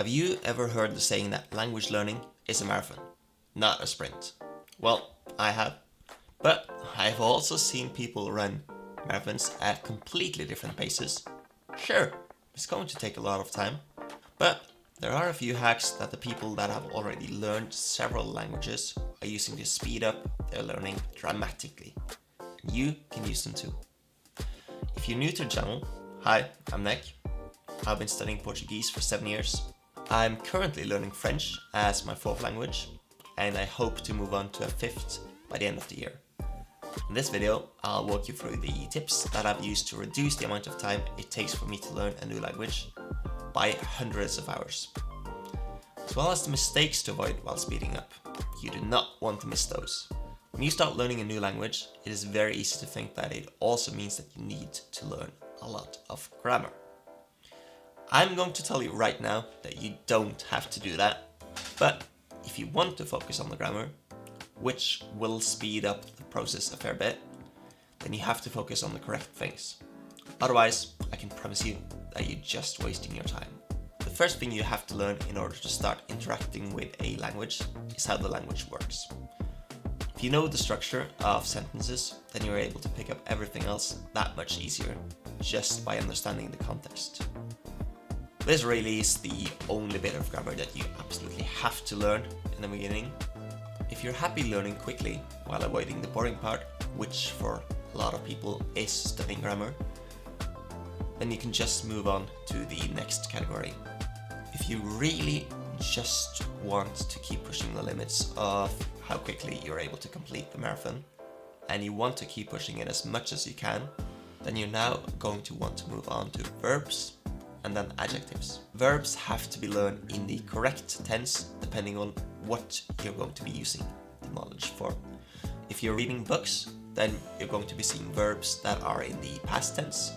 Have you ever heard the saying that language learning is a marathon, not a sprint? Well, I have. But I've also seen people run marathons at completely different paces. Sure, it's going to take a lot of time, but there are a few hacks that the people that have already learned several languages are using to speed up their learning dramatically. You can use them too. If you're new to the channel, hi, I'm Nick. I've been studying Portuguese for 7 years. I'm currently learning French as my fourth language, and I hope to move on to a fifth by the end of the year. In this video, I'll walk you through the tips that I've used to reduce the amount of time it takes for me to learn a new language by hundreds of hours, as well as the mistakes to avoid while speeding up. You do not want to miss those. When you start learning a new language, it is very easy to think that it also means that you need to learn a lot of grammar. I'm going to tell you right now that you don't have to do that, but if you want to focus on the grammar, which will speed up the process a fair bit, then you have to focus on the correct things. Otherwise, I can promise you that you're just wasting your time. The first thing you have to learn in order to start interacting with a language is how the language works. If you know the structure of sentences, then you're able to pick up everything else that much easier just by understanding the context. This really is the only bit of grammar that you absolutely have to learn in the beginning. If you're happy learning quickly while avoiding the boring part, which for a lot of people is studying grammar, then you can just move on to the next category. If you really just want to keep pushing the limits of how quickly you're able to complete the marathon, and you want to keep pushing it as much as you can, then you're now going to want to move on to verbs and then adjectives. Verbs have to be learned in the correct tense depending on what you're going to be using the knowledge for. If you're reading books, then you're going to be seeing verbs that are in the past tense,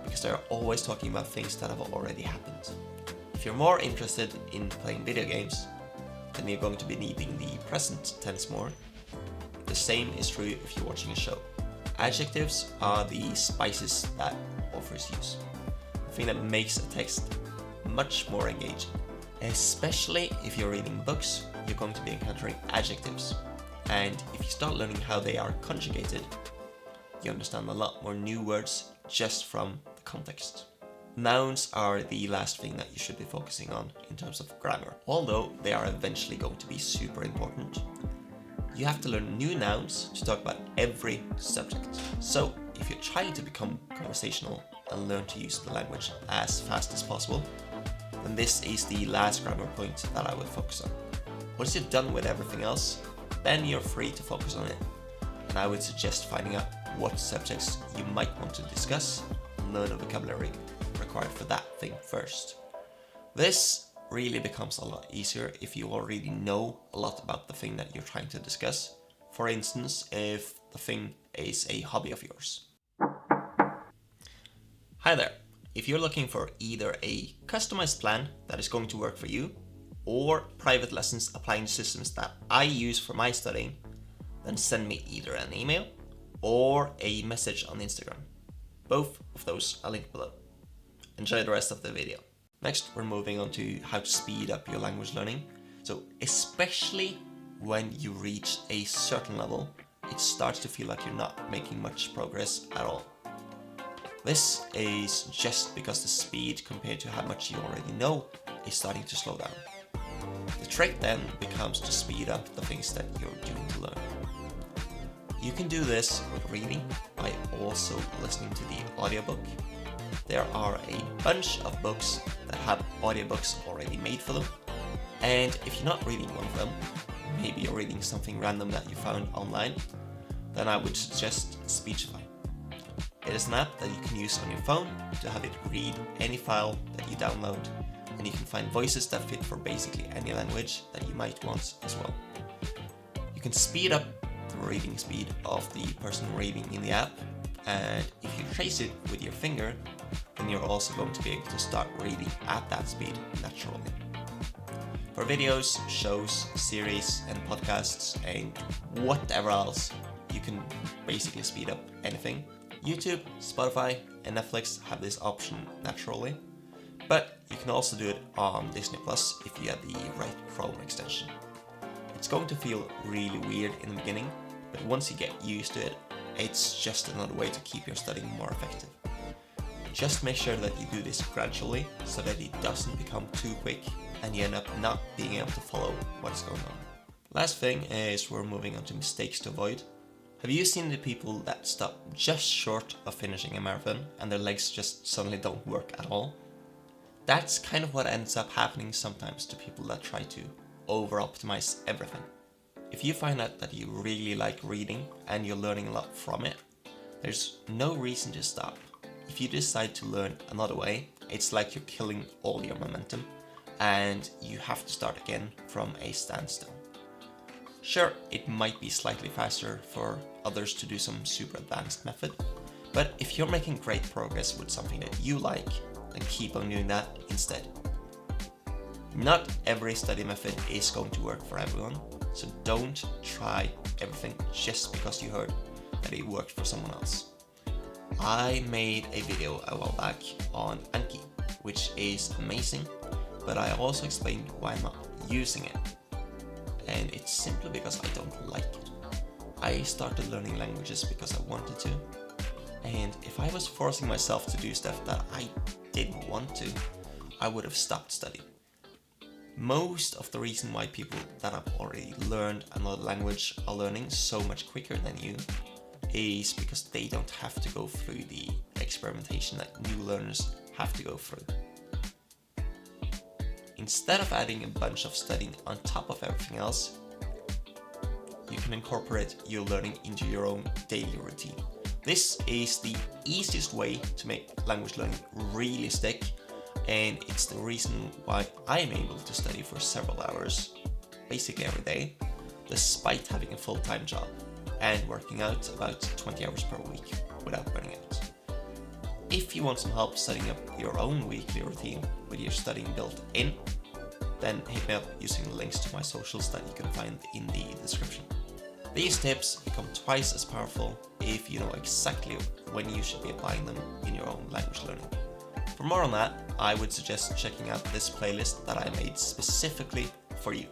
because they're always talking about things that have already happened. If you're more interested in playing video games, then you're going to be needing the present tense more. The same is true if you're watching a show. Adjectives are the spices that authors use, the thing that makes a text much more engaging. Especially if you're reading books, you're going to be encountering adjectives. And if you start learning how they are conjugated, you understand a lot more new words just from the context. Nouns are the last thing that you should be focusing on in terms of grammar. Although they are eventually going to be super important, you have to learn new nouns to talk about every subject. So if you're trying to become conversational and learn to use the language as fast as possible, then this is the last grammar point that I would focus on. Once you're done with everything else, then you're free to focus on it. And I would suggest finding out what subjects you might want to discuss and learn the vocabulary required for that thing first. This really becomes a lot easier if you already know a lot about the thing that you're trying to discuss. For instance, if the thing is a hobby of yours. Hi there. If you're looking for either a customized plan that is going to work for you, or private lessons applying the systems that I use for my studying, then send me either an email or a message on Instagram. Both of those are linked below. Enjoy the rest of the video. Next, we're moving on to how to speed up your language learning. So especially when you reach a certain level, it starts to feel like you're not making much progress at all. This is just because the speed compared to how much you already know is starting to slow down. The trick then becomes to speed up the things that you're doing to learn. You can do this with reading by also listening to the audiobook. There are a bunch of books that have audiobooks already made for them. And if you're not reading one of them, maybe you're reading something random that you found online, then I would suggest Speechify. It is an app that you can use on your phone to have it read any file that you download, and you can find voices that fit for basically any language that you might want as well. You can speed up the reading speed of the person reading in the app, and if you trace it with your finger, then you're also going to be able to start reading at that speed naturally. For videos, shows, series, and podcasts, and whatever else, you can basically speed up anything. YouTube, Spotify, and Netflix have this option naturally, but You can also do it on Disney Plus if you have the right Chrome extension. It's going to feel really weird in the beginning, but once you get used to it, it's just another way to keep your studying more effective. Just make sure that you do this gradually so that it doesn't become too quick and you end up not being able to follow what's going on. Last thing is we're moving on to mistakes to avoid. Have you seen the people that stop just short of finishing a marathon and their legs just suddenly don't work at all? That's kind of what ends up happening sometimes to people that try to over-optimize everything. If you find out that you really like reading and you're learning a lot from it, there's no reason to stop. If you decide to learn another way, it's like you're killing all your momentum and you have to start again from a standstill. Sure, it might be slightly faster for others to do some super advanced method, but if you're making great progress with something that you like, then keep on doing that instead. Not every study method is going to work for everyone, so don't try everything just because you heard that it worked for someone else. I made a video a while back on Anki, which is amazing, but I also explained why I'm not using it. And it's simply because I don't like it. I started learning languages because I wanted to, and if I was forcing myself to do stuff that I didn't want to, I would have stopped studying. Most of the reason why people that have already learned another language are learning so much quicker than you is because they don't have to go through the experimentation that new learners have to go through. Instead of adding a bunch of studying on top of everything else, you can incorporate your learning into your own daily routine. This is the easiest way to make language learning really stick, and it's the reason why I am able to study for several hours, basically every day, despite having a full-time job and working out about 20 hours per week without burning out. If you want some help setting up your own weekly routine with your studying built in, then hit me up using the links to my socials that you can find in the description. These tips become twice as powerful if you know exactly when you should be applying them in your own language learning. For more on that, I would suggest checking out this playlist that I made specifically for you.